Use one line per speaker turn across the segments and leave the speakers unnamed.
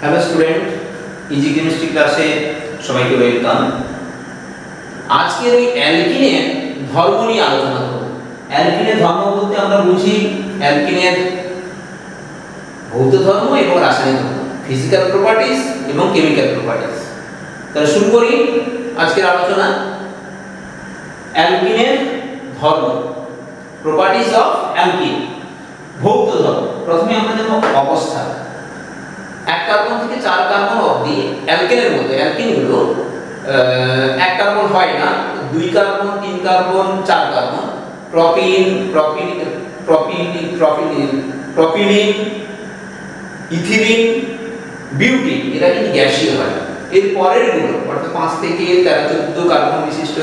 Hello student, easy chemistry ক্লাসে সবাইকে welcome. আজকে ওই অ্যালকিনের ধর্ম নিয়ে আলোচনা করব। অ্যালকিনের ধর্ম বলতে আমরা বুঝি অ্যালকিনের ভৌত ধর্ম এবং রাসায়নিক ধর্ম, ফিজিক্যাল প্রপার্টিজ এবং কেমিক্যাল প্রপার্টিজ। তাহলে শুরু করি আজকের আলোচনা। অ্যালকিনের ধর্ম, প্রপার্টিজ অফ অ্যালকিন, ভৌত ধর্ম। প্রথমে আমরা দেখব অবস্থা। এক কার্বন থেকে 4 কার্বন অবধি অ্যালকেনের মধ্যে অ্যালকিনগুলো এক কার্বন হয় না, 2 carbon, 3 carbon, 4 carbon. Propyne, propylene, ethylene, butene, এরা কিন্তু গ্যাসীয় হয়। এর পরের গুলো অর্থাৎ 5 থেকে 13-14 কার্বন বিশিষ্ট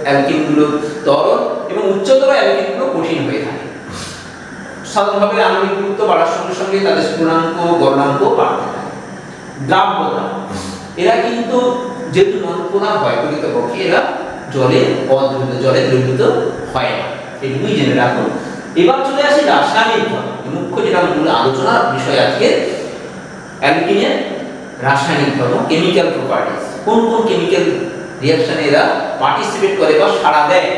অ্যালকিনগুলো তরল এবং উচ্চতর অ্যালকিনগুলো কঠিন হয়ে থাকে। সাধারণভাবে আণবিক গুরুত্ব বাড়ার সঙ্গে সঙ্গে তাদের স্ফুটনাঙ্ক গলনাঙ্ক বাড়তে থাকে। দ্রাব্যতা, এরা কিন্তু যেহেতু ননপোলার হয় প্রকৃতপক্ষে এরা জলে দ্রবীভূত হয় না, এটুকুই জেনে রাখুন। এবার চলে আসি রাসায়নিক ধর্ম, মুখ্য যেটা মূল আলোচনার বিষয় আজকে অ্যালকিনের রাসায়নিক ধর্ম, কেমিক্যাল প্রপার্টিজ। কোন কোন কেমিক্যাল রিঅ্যাকশনে এরা পার্টিসিপেট করে বা সাড়া দেয়।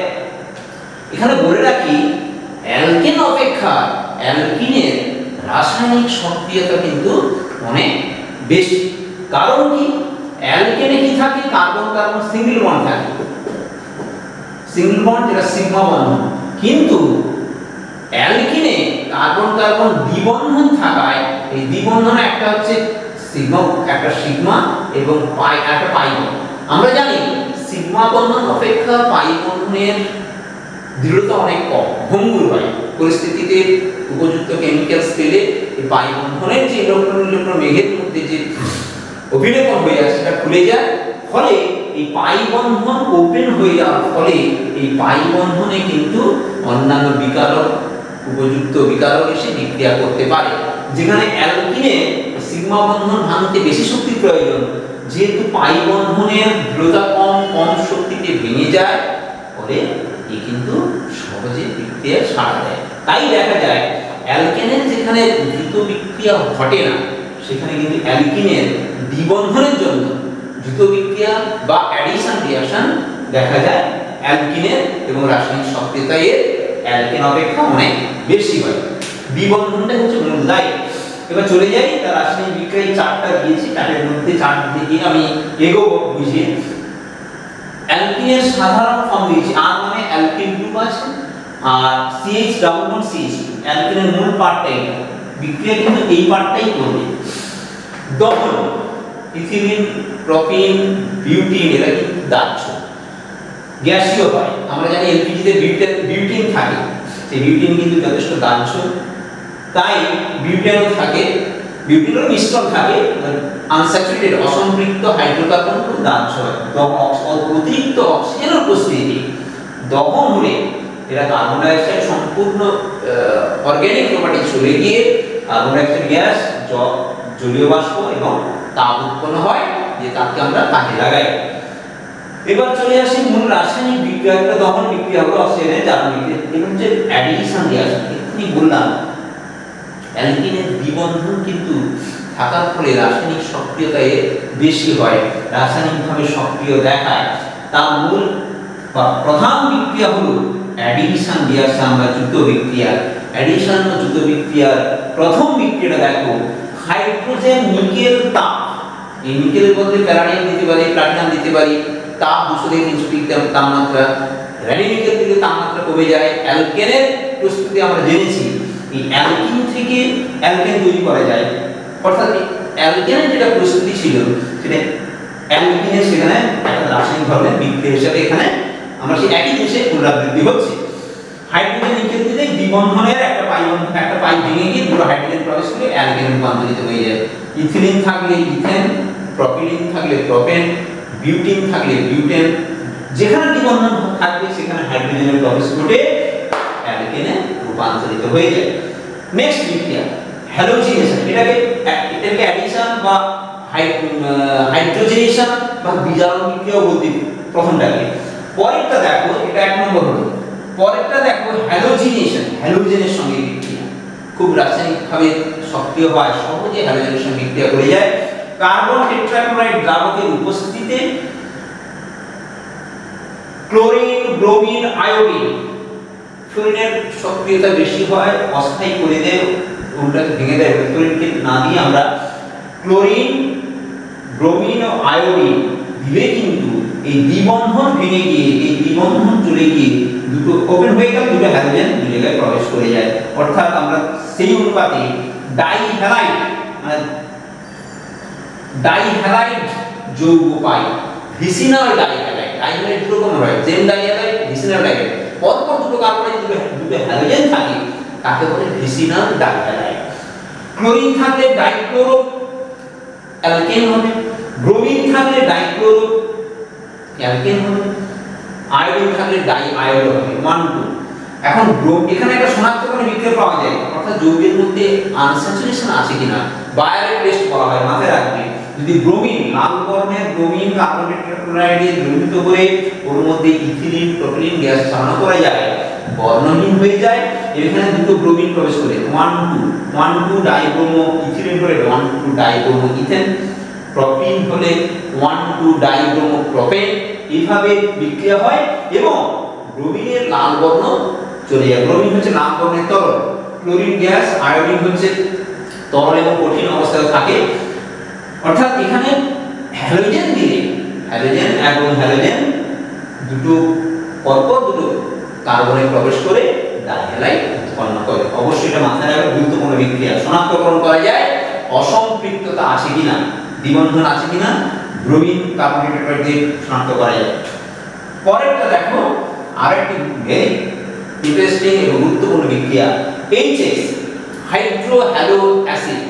এখানে বলে রাখি অ্যালকেন অপেক্ষা অ্যালকিনের রাসায়নিক সক্রিয়তা কিন্তু অনেক বেশি। কারণ কি, অ্যালকেনে কি থাকে, কার্বন কার্বন সিঙ্গেল বন্ড থাকে, সিঙ্গেল বন্ড যেটা সিগমা বন্ধন। কিন্তু অ্যালকিনে কার্বন কার্বন দ্বিবন্ধন থাকায় এই দ্বিবন্ধনে একটা হচ্ছে সিগমা, একটা সিগমা এবং পাই, একটা পাই বন্ধন। আমরা জানি সিগমা বন্ধন অপেক্ষা পাই বন্ধনের দৃঢ়তা অনেক কম, ভঙ্গুর হয়। পরিস্থিতিতে উপযুক্ত কেমিক্যালস পেলে এই পাই বন্ধনের যে ইলেকট্রন মেঘের মধ্যে যে অভিলেপন হয়ে আছে সেটা খুলে যায়, ফলে এই পাই বন্ধন ওপেন হয়ে যাওয়ার ফলে এই পাই বন্ধনে কিন্তু অন্যান্য বিকারক, উপযুক্ত বিকারক এসে বিক্রিয়া করতে পারে। যেখানে অ্যালকিনে সিগমা বন্ধন ভাঙতে বেশি শক্তির প্রয়োজন, যেহেতু পাই বন্ধনের দৃঢ়তা কম, কম শক্তিতে ভেঙে যায়, ফলে এই কিন্তু সহজে বিক্রিয়া সাড়া দেয়। তাই দেখা যায় অ্যালকেনের যেখানে দ্রুত বিক্রিয়া ঘটে না, সেখানে কিন্তু অ্যালকিনের দ্বিবন্ধনের জন্য দ্রুত বিক্রিয়া বা অ্যাডিশন রিঅ্যাকশন দেখা যায় অ্যালকিনের, এবং রাসায়নিক সক্রিয়তা এর অ্যালকেন অপেক্ষা অনেক বেশি হয়। দ্বিবন্ধনটা হচ্ছে মূল দায়ী। এবার চলে যাই তার রাসায়নিক বিক্রিয়া। 4টা দিয়েছি, তার মধ্যে 4 দিকে আমি এগোবো বুঝিয়ে। অ্যালকিনের সাধারণ ফর্ম দিয়েছি, আর মানে অ্যালকিন গ্রুপ আছে, আর CH ডাবল বন্ড CH, অ্যালকিনের মূল পার্টটাই এটা। বিক্রিয়া কিন্তু এই পার্টটাই করবে। দহন, ইথিলিন, প্রপিন, বিউটিন, এরা কিন্তু দাহ্য, গ্যাসীয় হয়। আমরা জানি এলপিজি তে বিউটিন থাকে, সেই বিউটিন কিন্তু যথেষ্ট দাহ্য, তাই বিউটেনও থাকে, বিউটিনের মিশ্রণ থাকে। আনস্যাচুরেটেড অসম্পৃক্ত হাইড্রোকার্বন খুব দাহ্য হয়। অতিরিক্ত অক্সিজেনের উপস্থিতি দহন হলে এরা কার্বন ডাই অক্সাইড সম্পূর্ণ অর্গানিক প্রপার্টি চলে গিয়ে কার্বন ডাই অক্সাইড গ্যাস, জলীয় বাষ্প এবং তাপ উৎপন্ন হয়, যে তাপকে আমরা কাজে লাগাই। এবার চলে আসি মূল রাসায়নিক বিক্রিয়া। দহন বিক্রিয়া হলো অক্সিজেনের জারণ বিক্রিয়া। এবার হচ্ছে অ্যাডিশন রিঅ্যাকশন। এখানে বললাম অ্যালকিনের দ্বিবন্ধন কিন্তু থাকার ফলে রাসায়নিক সক্রিয়তা বেশি হয়, রাসায়নিকভাবে সক্রিয় দেখায়। তার মূল বা প্রধান বিক্রিয়া হলো অ্যাডিশন রিঅ্যাকশন বা যুত বিক্রিয়া। অ্যাডিশন ও যুত বিক্রিয়ার প্রথম বিক্রিয়াটা দেখো, হাইড্রোজেন নিকেল তাপ। এই নিকেলের বদলে প্যারাডিয়াম দিতে পারি, প্লাটিনাম দিতে পারি। তাপ 200 থেকে 300 ডিগ্রি তাপমাত্রা। রেডিনিকেল দিলে তাপমাত্রা কমে যায়। অ্যালকেনের প্রস্তুতি আমরা জেনেছি, এই অ্যালকিন থেকে অ্যালকেন তৈরি করা যায়। অর্থাৎ অ্যালকেনের যেটা প্রস্তুতি ছিল সেটা অ্যালকিনের সেখানে একটা রাসায়নিক ধর্মের বিক্রিয়া হিসেবে এখানে আমরা সেই একই জিনিসের পুনরাবৃত্তি হচ্ছে। হাইড্রোজেন নিকেল দিলে দ্বিবন্ধনের একটা পাই ভেঙে গিয়ে দুটো হাইড্রোজেন প্রবেশ করে অ্যালকেনে রূপান্তরিত হয়ে যায়। ইথিলিন থাকলে ইথেন, প্রপিলিন থাকলে প্রপেন, বিউটিন থাকলে বিউটেন। যেখানে দ্বিবন্ধন থাকবে সেখানে হাইড্রোজেনের প্রবেশ ঘটে অ্যালকেনে রূপান্তরিত হয়ে যায়। নেক্সট বিক্রিয়া হ্যালোজিনেশন। এটাকে অ্যাডিশন বা হাইড্রোজেনেশন বা বিজারণ বিক্রিয়াও বলতে প্রথমটাকে। পরেরটা দেখো, এটা 1 নম্বর হলো। পরেরটা দেখো হ্যালোজিনেশন। হ্যালোজেনের সঙ্গে বিক্রিয়া খুব রাসায়নিকভাবে সক্রিয় হয়, সহজে হ্যালোজেনের সঙ্গে বিক্রিয়া করে যায়। কার্বন টেট্রাক্লোরাইড দ্রাবকের উপস্থিতিতে ক্লোরিন, ব্রোমিন, আয়োডিন, ফ্লোরিনের সক্রিয়তা বেশি হয়, অস্থায়ী করে দেয়, উল্টাকে ভেঙে দেয়। ফ্লোরিনকে না দিয়ে আমরা ক্লোরিন, ব্রোমিন ও আয়োডিন দিলে কিন্তু এই দ্বিবন্ধন ভেঙে গিয়ে, এই দ্বিবন্ধন চলে গিয়ে দুটো ওপেন হয়ে গেল, দুটো হ্যালোজেন দুই জায়গায় প্রবেশ করে যায়। অর্থাৎ আমরা সেই অনুপাতে ডাইহ্যালাইড মানে ডাইহ্যালাইড যৌগ পাই। ভিসিনাল ডাইহ্যালাইড, ডাইহ্যালাইড দুটো রকম হয়, জেন ডাইহ্যালাইড, ভিসিনাল ডাইহ্যালাইড। পরপর দুটো কার্বনে দুটো হ্যালোজেন থাকে, তাকে বলে ভিসিনাল ডাইহ্যালাইড। ক্লোরিন থাকলে ডাইক্লোরো অ্যালকেন হবে, ব্রোমিন থাকলে ডাইক্লোরো অ্যালকেন হবে, আয়োডিন থাকলে ডাই আয়োড হবে। 1 2 এখন এখানে একটা শনাক্তকরণ বিক্রিয়া পাওয়া যায়, অর্থাৎ যৌগের মধ্যে আনস্যাচুরেশন আছে কিনা বায়ারের টেস্ট করা হয়। মাথায় রাখবে, যদি ব্রোমিন, লাল বর্ণের ব্রোমিন কার্বন টেট্রাক্লোরাইডে দ্রবীভূত করে ওর মধ্যে ইথিলিন, প্রোপিলিন গ্যাস ছাড়ানো করা যায়, বর্ণহীন হয়ে যায়। এখানে দুটো ব্রোমিন প্রবেশ করে 1 2 ডাইব্রোমো ইথিলিন হলে 1 2 ডাইব্রোমো ইথেন, প্রোপিন হলে 1 2 ডাইব্রোমো প্রোপেন। এইভাবে বিক্রিয়া হয় এবং ব্রোমিনের লাল বর্ণ চলে যায়। ব্রোমিন হচ্ছে লাল বর্ণের তরল, ক্লোরিন গ্যাস, আয়োডিন হচ্ছে তরল এবং কঠিন অবস্থায় থাকে। অর্থাৎ এখানে হ্যালোজেন দিলে, হ্যালোজেন এবং হ্যালোজেন দুটো পরপর দুটো কার্বনে প্রবেশ করে ডাইহ্যালাইড উৎপন্ন করে। অবশ্যই এটা মাথায় রাখবে, গুরুত্বপূর্ণ বিক্রিয়া। শনাক্তকরণ করা যায় অসম্পৃক্ততা আছে কিনা, দ্বিবন্ধন আছে কিনা ব্রোমিন কার্বন টেট্রাক্লোরাইড দিয়ে শনাক্ত করা যায়। পরেরটা দেখো, আরেকটি ভেরি ইন্টারেস্টিং এবং গুরুত্বপূর্ণ বিক্রিয়া, HS, hydro halo acid.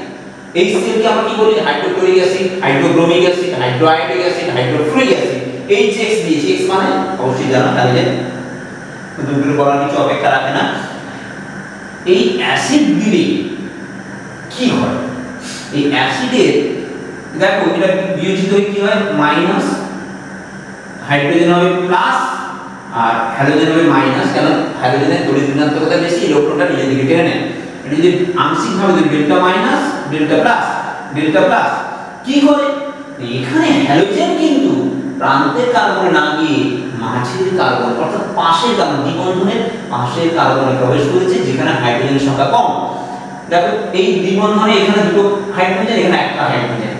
HCl কে আমরা কি বলি? Hydrochloric acid, hydrobromic acid, hydroiodic acid, hydrofluoric acid. HX দিয়েছি, X মানে অবশ্যই জানো হ্যালোজেন, দুটোর বলার কিছু অপেক্ষা রাখে না। এই অ্যাসিড দিলে কি হয়? এই অ্যাসিডের দেখো এটা বিয়োজিত হয়ে কি হয়? মাইনাস, হাইড্রোজেন হবে প্লাস আর হ্যালোজেন হবে মাইনাস। কেন? হ্যালোজেনের তড়িৎ ঋণাত্মকতা বেশি, ইলেকট্রনটা নিজের দিকে টেনে নেয়। এটা যদি আংশিকভাবে যদি ডেল্টা মাইনাস, ডেল্টা প্লাস কি করে? এখানে হ্যালোজেন কিন্তু প্রান্তের কার্বনে না গিয়ে মাঝের কার্বন অর্থাৎ পাশের কার্বন, দ্বিবন্ধনের পাশের কার্বনে প্রবেশ করেছে, যেখানে হাইড্রোজেনের সংখ্যা কম। দেখো এই দ্বিবন্ধনে এখানে দুটো হাইড্রোজেন, এখানে একটা হাইড্রোজেন।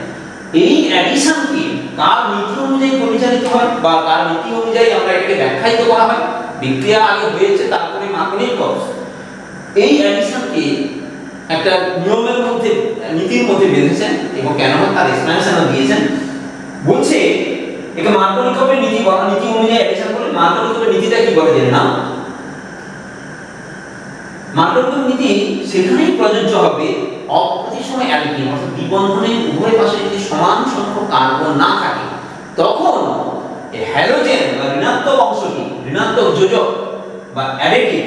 এই অ্যাডিশন কি কার নীতি অনুযায়ী পরিচালিত হয় বা কার নীতি অনুযায়ী আমরা এটাকে ব্যাখ্যায়িত করা হয়? বিক্রিয়া আগে হয়েছে, তারপরে মার্কনিক কস এই অ্যাডিশনকে একটা নিয়মের মধ্যে, নীতির মধ্যে বেঁধেছেন এবং কেন তার এক্সপ্লেনেশনও দিয়েছেন। বলছে একে মার্কনিকপের নীতি বলা, নীতি অনুযায়ী অ্যাডিশন করে। মার্কনিকপের নীতিটা কি বলে জানেন না? মার্কনিকপের নীতি সেখানেই প্রযোজ্য হবে অপ্রতিসম অ্যালকিন, অর্থাৎ দ্বিবন্ধনের উভয় পাশে যদি সমান সংখ্যক কার্বন না থাকে, তখন হ্যালোজেন বা ঋণাত্মক অংশটি, ঋণাত্মক যোজক বা অ্যাডিটিভ,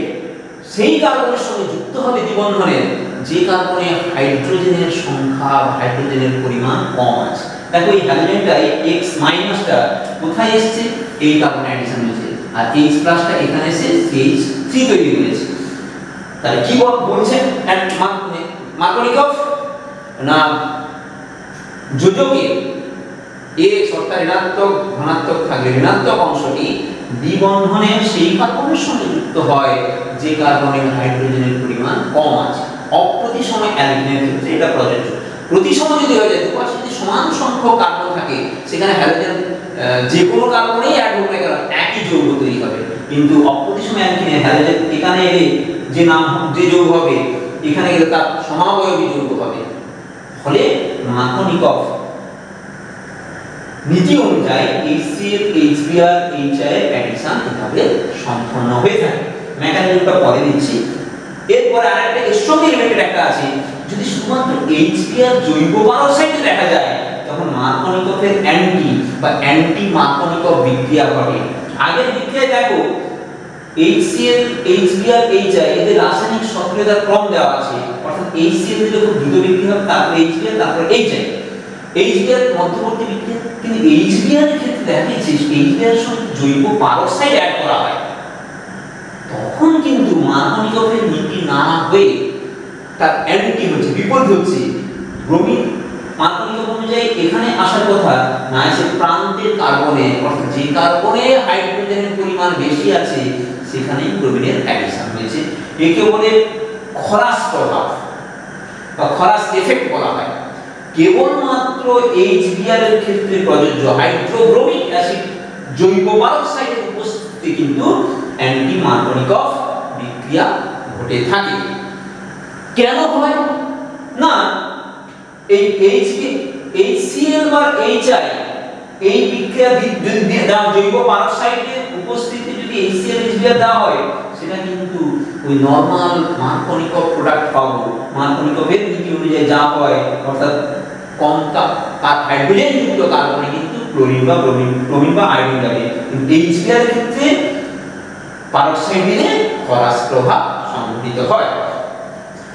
সেই কার্বনের সঙ্গে যুক্ত হবে দ্বিবন্ধনের যে কার্বনে হাইড্রোজেনের সংখ্যা, হাইড্রোজেনের পরিমাণ কম আছে। দেখো এই হ্যালোজেনটা, এই X মাইনাসটা কোথায় এসেছে? এই কার্বনে অ্যাডিশন হয়েছে, আর H প্লাসটা এখানে এসে CH3 তৈরি হয়েছে। তাহলে কি বলছেন? মার্কনিকভ না যোজকে X অর্থাৎ ঋণাত্মক ধনাত্মক থাকলে ঋণাত্মক অংশটি দ্বিবন্ধনের সেই কার্বনের সঙ্গে যুক্ত হয় যে কার্বনের হাইড্রোজেনের পরিমাণ কম আছে। অপ্রতিসম অ্যালকিনের ক্ষেত্রে এটা প্রযোজ্য। প্রতিসম যদি হয়ে যায়, দুপাশে যদি সমান সংখ্যক কার্বন থাকে, সেখানে হ্যালোজেন যে কোনো কার্বনেই অ্যাড হবে না, একই যৌগ তৈরি হবে। কিন্তু অপ্রতিসম অ্যালকিনে হ্যালোজেন এখানে এলে যে নাম, যে যৌগ হবে, এখানে গেলে তার সমাবয়বী যৌগ হবে। ফলে মার্কনিকভ নীতি অনুযায়ী HCl, HBr, HI এর অ্যাডিশন এভাবে সম্পন্ন হয়ে থাকে। মেকানিজমটা পরে দিচ্ছি। এরপর আরেকটা স্ট্রং এলিমেন্টের একটা আছে, যদি শুধুমাত্র HBr জৈব পারক্সাইডে দেখা যায়, তখন মার্কনিকভের অ্যান্টি বা অ্যান্টি মার্কনিকভ বিক্রিয়া ঘটে। আগের বিক্রিয়ায় দেখো HCl, HBr, HI এদের রাসায়নিক সক্রিয়তার ক্রম দেওয়া আছে, অর্থাৎ HCl দিলে খুব দ্রুত বিক্রিয়া হবে, তারপর HBr, তারপর HI। HBr মধ্যবর্তী বিক্রিয়া, কিন্তু HBr এর ক্ষেত্রে দেখা যাচ্ছে HBr এর সঙ্গে জৈব পারক্সাইড অ্যাড করা হয়, তখন কিন্তু মার্কনিকভের নীতি না হয়ে তার অ্যান্টি হচ্ছে, বিপরীত হচ্ছে। ব্রোমিন মার্কনিকভ
অনুযায়ী এখানে আসার কথা না এসে প্রান্তের কার্বনে, অর্থাৎ যে কার্বনে হাইড্রোজেনের পরিমাণ বেশি আছে সেখানেই ব্রোমিনের অ্যাডিশন হয়েছে। একে বলে খরাস প্রভাব বা খরাস এফেক্ট বলা হয়। কেবলমাত্র HBr এর ক্ষেত্রে প্রযোজ্য। হাইড্রোব্রোমিক অ্যাসিড জৈব পারক্সাইডের উপস্থিতিতে কিন্তু অ্যান্টি মার্কনিকভ বিক্রিয়া ঘটে থাকে। কেন হয় না, এই HCl বা HI এই বিক্রিয়া জৈব পারক্সাইডের উপস্থিতিতে যদি HCl HBr দেওয়া হয় সেটা কিন্তু ওই নরমাল মার্কনিকভ প্রোডাক্ট পাবো। মার্কনিকভের নীতি অনুযায়ী যা হয়, অর্থাৎ কম হাইড্রোজেন যুক্ত কার্বনে কিন্তু ক্লোরিন বা ব্রোমিন বা আয়োডিন লাগে, কিন্তু HBr এর ক্ষেত্রে পারক্সাইড দিলে খরাস প্রভাব সংঘটিত হয়।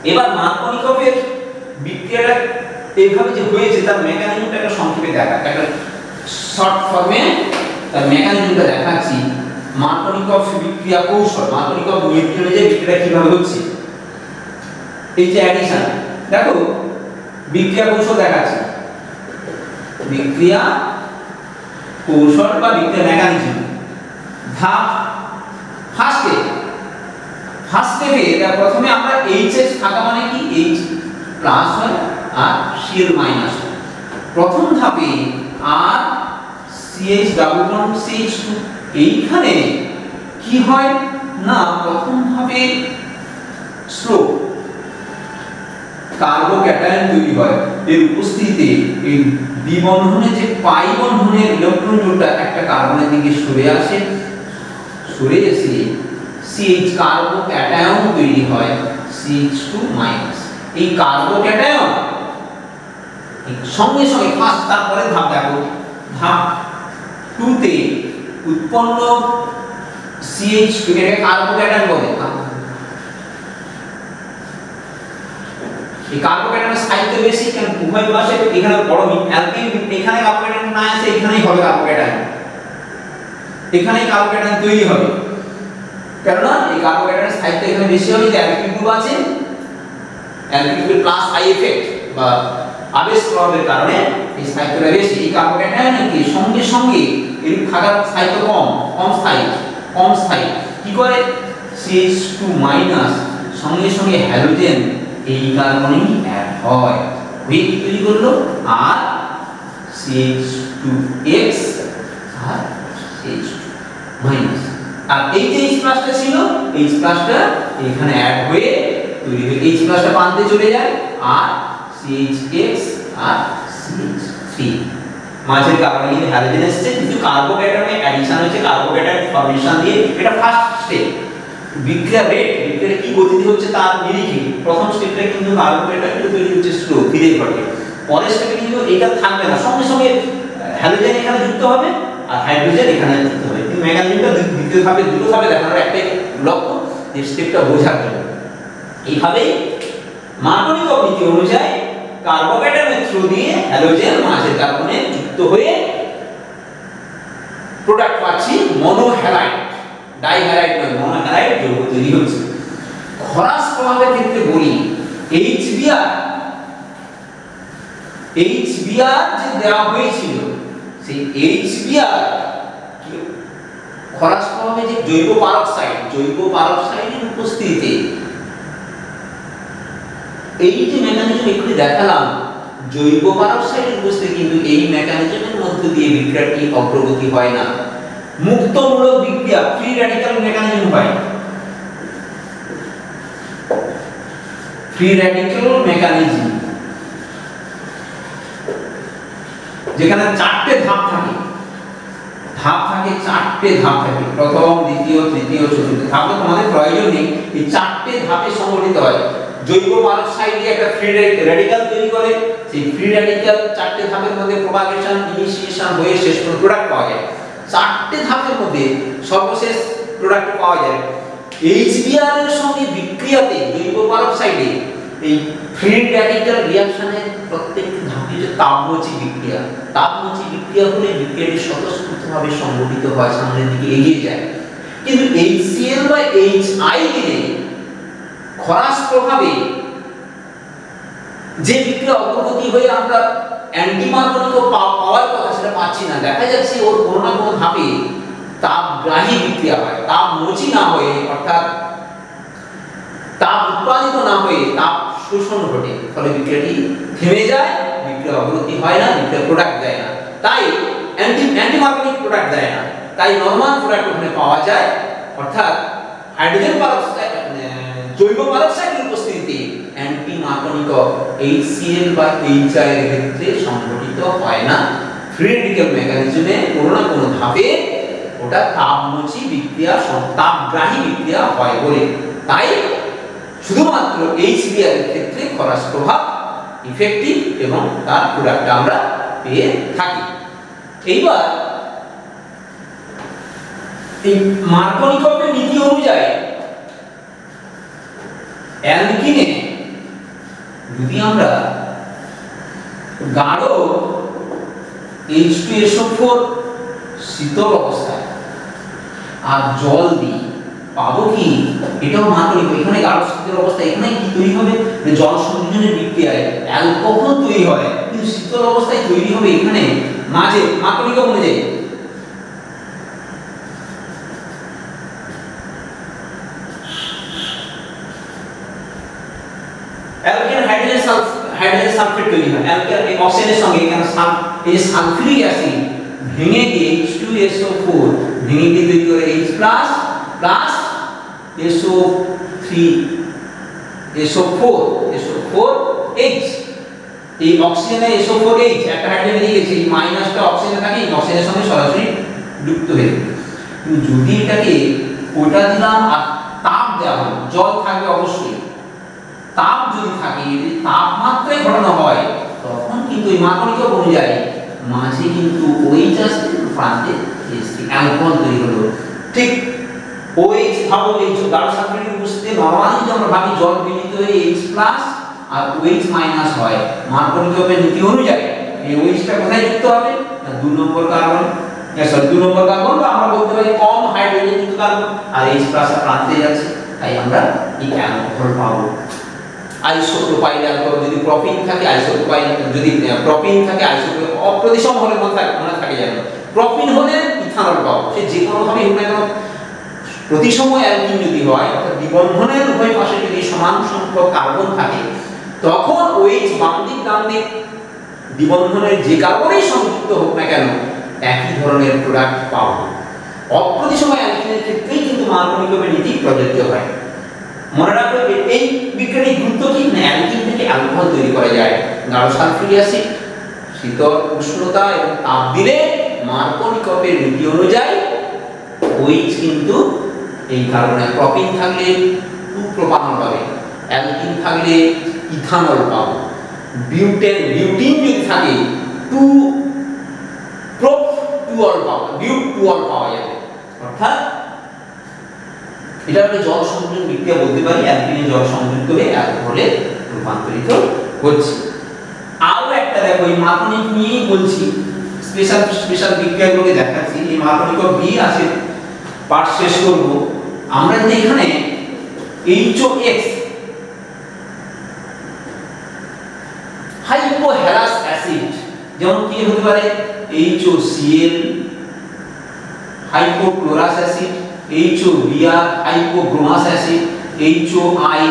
এবার মার্কনিকভের বিক্রিয়াটা এইভাবে যে হয়েছে তার মেকানিজমটা একটা সংক্ষেপে দেখা, একটা শর্ট ফর্মে তার মেকানিজমটা দেখাচ্ছি। মার্কনিকভ বিক্রিয়া কৌশল, মার্কনিকভ নীতি অনুযায়ী বিক্রিয়া কিভাবে হচ্ছে। এই যে অ্যাডিশন, দেখো বিক্রিয়া কৌশল দেখাচ্ছি, বিক্রিয়া কৌশল বা বিক্রিয়া মেকানিজম। ধাপ ফার্স্টে প্রথমে আমরা এইচএস থাকা মানে কি এইচ প্লাস হয় আর সিএল মাইনাস হয়। প্রথম ধাপে আর সিএইচ ডাবল বন্ড CH2, এইখানে কি হয় না প্রথম ধাপে স্লো কার্বোক্যাটায়ন তৈরি হয়। এর উপস্থিতিতে এই দ্বিবন্ধনে যে পাই বন্ধনের ইলেকট্রন জোড়টা একটা কার্বনের দিকে সরে আসে, সরে এসে CH কার্বোক্যাটায়ন তৈরি হয় CH2 মাইনাস। এই কার্বোক্যাটায়ন সঙ্গে সঙ্গে ফার্স্ট, তারপরে ধাপ দেখো, ধাপ 2 তে উৎপন্ন CH2 এটাকে কার্বোক্যাটায়ন বলে। এই কার্বোক্যাটায়নের সাইজ বেশি, কারণ উভয় পাশে এখানে বড় অ্যালকিন, এখানে কার্বোক্যাটায়ন না আছে, এখানেই হবে কার্বোক্যাটায়ন, এখানেই কার্বোক্যাটায়ন তৈরি হবে। কারণ এই কার্বোক্যাটায়নের সাইজটা এখানে বেশি হবে, যে অ্যালকিন গ্রুপ আছে, অ্যালকিন গ্রুপের প্লাস আই এফেক্ট বা আবেশ প্রভাবের কারণে এই সাইজটা বেশি। এই কার্বোক্যাটায়নের কি সঙ্গে সঙ্গে এর থাকার সাইজ কম স্থায়ী কি করে CH2 মাইনাস সঙ্গে সঙ্গে হ্যালোজেন এই কার্বনেই অ্যাড হয়, হয়ে কি তৈরি করলো আর CH2X আর CH2 মাইনাস। আর এই যে H প্লাসটা ছিল, H প্লাসটা এখানে অ্যাড হয়ে তৈরি হয়ে H প্লাসটা প্রান্তে চলে যায় আর CHX আর CH3 মাঝের কার্বনে হ্যালোজেন এসেছে, কিন্তু কার্বোক্যাটায়নে অ্যাডিশন হচ্ছে কার্বোক্যাটায়ন ফর্মেশন দিয়ে। এটা ফার্স্ট স্টেপ। বিক্রিয়া রেট, বিক্রিয়া কি গতিতে হচ্ছে তার নিরিখে প্রথম স্টেপে কিন্তু কার্বোক্যাটায়ন তৈরি হচ্ছে স্লো, ধীরে ঘটে। পরের স্টেপে কিন্তু এটা থাকবে না, সঙ্গে সঙ্গে হ্যালোজেন এখানে যুক্ত হবে আর হাইড্রোজেন এখানে যুক্ত হবে। কিন্তু মেকানিজমটা দ্বিতীয় ধাপে দুটো ধাপে দেখানোর একটাই লক্ষ্য, যে স্টেপটা বোঝার জন্য। এইভাবে মার্কনিকভ নীতি অনুযায়ী কার্বোক্যাটায়নের থ্রু দিয়ে হ্যালোজেন মাঝের কার্বনে যুক্ত হয়ে প্রোডাক্ট পাচ্ছি মনোহ্যালাইড, ডাইহ্যালাইড নয়, মনোহ্যালাইড যৌগ তৈরি হচ্ছে। খরাস প্রভাবের ক্ষেত্রে বলি HBr যে দেওয়া হয়েছিল, সেই HBr খরাস প্রভাবে যে জৈব পারক্সাইডের উপস্থিতিতে এই যে মেকানিজম একটু দেখালাম, জৈব পারক্সাইডের উপস্থিতি, কিন্তু এই মেকানিজমের মধ্য দিয়ে বিক্রিয়াটি অগ্রগতি হয় না। মুক্তমূলক বিক্রিয়া, ফ্রি র্যাডিক্যাল মেকানিজম হয়। ফ্রি র্যাডিক্যাল মেকানিজম যেখানে চারটে ধাপ থাকে, প্রথম, দ্বিতীয়, তৃতীয়, চতুর্থ ধাপ। তোমাদের প্রয়োজন নেই, এই চারটে ধাপে সংগঠিত হয়। জৈব পারক্সাইড একটা ফ্রি র্যাডিক্যাল তৈরি করে, সেই ফ্রি র্যাডিক্যাল চারটে ধাপের মধ্যে প্রপাগেশন, ইনিশিয়েশন হয়ে শেষ প্রোডাক্ট পাওয়া যায়। চারটে ধাপের মধ্যে সর্বশেষ প্রোডাক্ট পাওয়া যায়। HBr এর সঙ্গে বিক্রিয়াতে জৈব পারক্সাইডে এই ফ্রি র্যাডিক্যাল রিঅ্যাকশনের প্রত্যেকটি ধাপে যে তাপমোচী বিক্রিয়া হলে বিক্রিয়াটি স্বতঃস্ফূর্তভাবে সংগঠিত হয়, সামনের দিকে এগিয়ে যায়। কিন্তু HCl বা HI দিলে খরাস প্রভাবে যে বিক্রিয়া অগ্রগতি হয়ে আমরা অ্যান্টি মার্কনিক পাওয়ার কথা সেটা পাচ্ছি না, দেখা যাচ্ছে ওর কোনো না কোনো ধাপে তাপগ্রাহী বিক্রিয়া হয়, তাপমোচী না হয়ে অর্থাৎ তাপ উৎপাদিত না হয়ে তাপ শোষণ ঘটে, ফলে বিক্রিয়াটি থেমে যায়, বিক্রিয়া অগ্রগতি হয় না, বিক্রিয়া প্রোডাক্ট দেয় না। তাই অ্যান্টি মার্কনিক প্রোডাক্ট দেয় না, তাই নরমাল প্রোডাক্ট ওখানে পাওয়া যায়, অর্থাৎ হাইড্রোজেন পারক্সাইড জৈব পারক্সাইডের উপস্থিতিতে অ্যান্টি মার্কনিক HCl বা HI এর ক্ষেত্রে সংঘটিত হয় না। ফ্রি রেডিক্যাল মেকানিজমে কোনো না কোনো ধাপে ওটা তাপমোচী বিক্রিয়া, তাপগ্রাহী বিক্রিয়া হয় বলে, তাই শুধুমাত্র HBr এর ক্ষেত্রে খরচ প্রভাব ইফেক্টিভ এবং তার প্রোডাক্ট আমরা পেয়ে থাকি। এইবার এই মার্কনিকভের নীতি অনুযায়ী অ্যালকিনে যদি আমরা গাঢ় H2SO4 শীতল অবস্থায় আর জল দিই, পাবো কি? এটাও মার্কনিক। এখানে গাঢ় শীতল অবস্থা, এখানে কি তৈরি হবে? জল সংযোজনের বিক্রিয়ায় অ্যালকোহল তৈরি হয়, কিন্তু শীতল অবস্থায় তৈরি হবে এখানে মাঝে মার্কনিক অনুযায়ী অ্যালকেন হাইড্রোজেন সালফেট তৈরি হয়। অ্যালকেন এই অক্সিজেনের সঙ্গে এখানে এই সালফিউরিক অ্যাসিড ভেঙে দিয়ে H2SO4 ভেঙে দিয়ে তৈরি করে H+ প্লাস SO4H। এই অক্সিজেনে SO4H একটা হাইড্রোজেন দিয়ে গেছে, এই মাইনাসটা অক্সিজেনে থাকে, এই অক্সিজেনের সঙ্গে সরাসরি যুক্ত হয়ে যাবে। কিন্তু যদি এটাকে ওটা দিলাম আর তাপ দেওয়া হলো, জল থাকবে অবশ্যই, তাপ যদি থাকে, যদি তাপমাত্রায় ঘটানো হয়, তখন কিন্তু এই মার্কনিক অনুযায়ী মাঝে কিন্তু OH আসবে, প্রান্তে অ্যালকোহল তৈরি হলো। ঠিক OH ভাবো, এই গাঢ় সালফেটের উপস্থিতিতে নরমালি যদি আমরা ভাবি জল বিলীত হয়ে H+ আর OH- হয়, মার্কনিকের নীতি অনুযায়ী এই OH-টা কোথায় যুক্ত হবে? না 2 নম্বর কার্বন, সরি 2 নম্বর কার্বন, বা আমরা বলতে পারি কম হাইড্রোজেন যুক্ত কার্বন, আর H+ প্রান্তে যাচ্ছে, তাই আমরা এই অ্যালকোহল পাবো। আইসোপ্রোপাইল অ্যালকোহল, যদি প্রোপিন থাকে আইসোপ্রোপাইল, যদি প্রোপিন থাকে আইসোপ্রোপাইল, অপ্রতিসম হলে মনে থাকে যেন প্রোপিন হলে ইথানল পাবো। সে যে কোনো ভাবে হোক না কেন, প্রতিসম অ্যালকিন যদি হয়, অর্থাৎ দ্বিবন্ধনের উভয় পাশে যদি সমান সংখ্যক কার্বন থাকে, তখন OH বাম দিক ডান দিক দ্বিবন্ধনের যে কার্বনেই সংযুক্ত হোক না কেন, একই ধরনের প্রোডাক্ট পাবো। অপ্রতিসম অ্যালকিনের ক্ষেত্রেই কিন্তু মার্কনিকের নীতি প্রযোজ্য হয়। মনে রাখবে এই বিক্রিয়ার গুরুত্ব কি? না, অ্যালকিন থেকে অ্যালকোহল তৈরি করা যায়। গাঢ় সালফিউরিক অ্যাসিড শীতল উষ্ণতা এবং তাপ দিলে মার্কনিকের নীতি অনুযায়ী OH কিন্তু এই কারণে প্রোপিন থাকলে 2-প্রোপানল পাবে, অ্যালকিন থাকলে ইথানল পাবো, বিউটিন যদি থাকে 2-প্রোপ-2-অল পাবো, বিউট-2-অল পাওয়া যাবে। অর্থাৎ এটা একটা জল সংযোজন বিক্রিয়া বলতে পারি, অ্যালকিনে জল সংযুক্ত হয়ে অ্যালকোহলে রূপান্তরিত হচ্ছে। আরো একটা দেখো, এই মার্কনিক নিয়েই বলছি, স্পেশাল বিক্রিয়াগুলোকে দেখাচ্ছি। এই মার্কনিক বি আছে, পার্ট শেষ করব। আমরা যদি এখানে HOX হাইপোহ্যালাস অ্যাসিড, যেমন কি হতে পারে HOCl, hypochlorous acid, HOBr hypobromous acid, HOI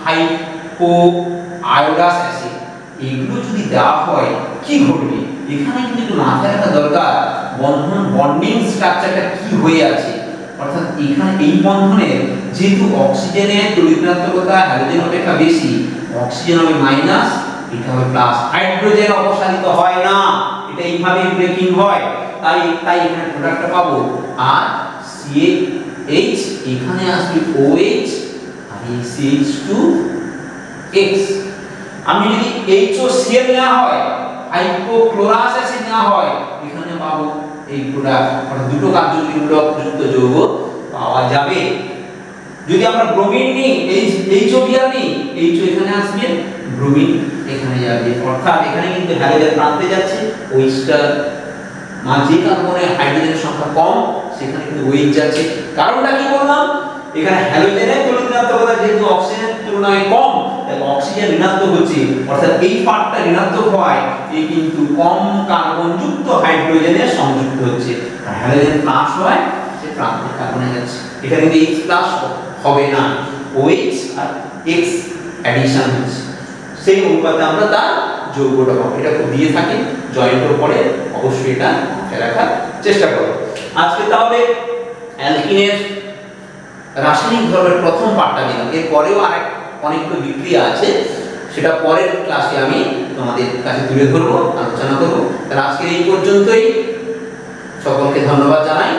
hypoiodous acid, এগুলো যদি দেওয়া হয় কি ঘটবে? এখানে কিন্তু একটু মাথায় রাখা দরকার বন্ডিং স্ট্রাকচারটা কি হয়ে আছে। অর্থাৎ এখানে এই বন্ধনের যেহেতু অক্সিজেনের তড়িৎ-ঋণাত্মকতা হাইড্রোজেন অপেক্ষা বেশি, অক্সিজেন হবে মাইনাস, এটা হবে প্লাস, হাইড্রোজেন অপসারিত হয় না, এটা এইভাবে ব্রেকিং হয়, তাই এখানে প্রোডাক্টটা পাবো। আর CH এখানে আসবে OH আর এই CH2X। আমি যদি HOCl নেওয়া হয়, হাইপোক্লোরাস অ্যাসিড নেওয়া হয়, এখানে পাবো এই প্রোডাক্ট, অর্থাৎ দুটো কার্যযুক্ত যৌগ পাওয়া যাবে। যদি আমরা ব্রোমিন নিই, HOBr নিই, HO এখানে আসবে, ব্রোমিন এখানে যাবে। অর্থাৎ এখানে কিন্তু হ্যালোজেন প্রান্তে যাচ্ছে, OH-টা যে কার্বনের হাইড্রোজেনের সংখ্যা কম সেখানে কিন্তু OH যাচ্ছে। কারণটা কি বললাম? এখানে হ্যালোজেনের তড়িৎ-ঋণাত্মকতা যেহেতু অক্সিজেনের তুলনায় কম, তাই অক্সিজেন ঋণাত্মক হচ্ছে, অর্থাৎ এই পার্টটা ঋণাত্মক হয়, এই কিন্তু কম কার্বনযুক্ত হাইড্রোজেনের সংযুক্ত হচ্ছে। আর হ্যালোজেন প্লাস হয়, সে প্রান্তিক কার্বনে যাচ্ছে। এখানে কিন্তু H প্লাস হবে না, OH আর X অ্যাডিশন হচ্ছে, সেই অনুপাতে আমরা তার যৌগটা পাবো। এটা দিয়ে থাকে জয়েন্টের পরে, অবশ্যই এটা মাথায় রাখার চেষ্টা করো। আজকে তাহলে অ্যালকিনের রাসায়নিক ধর্মের প্রথম পার্টটা দিলাম, এর পরেও অনেকগুলো বিক্রিয়া আছে, সেটা পরের ক্লাসে আমি তোমাদের কাছে তুলে ধরবো, আলোচনা করবো। তাহলে আজকে এই পর্যন্তই, সকলকে ধন্যবাদ জানাই।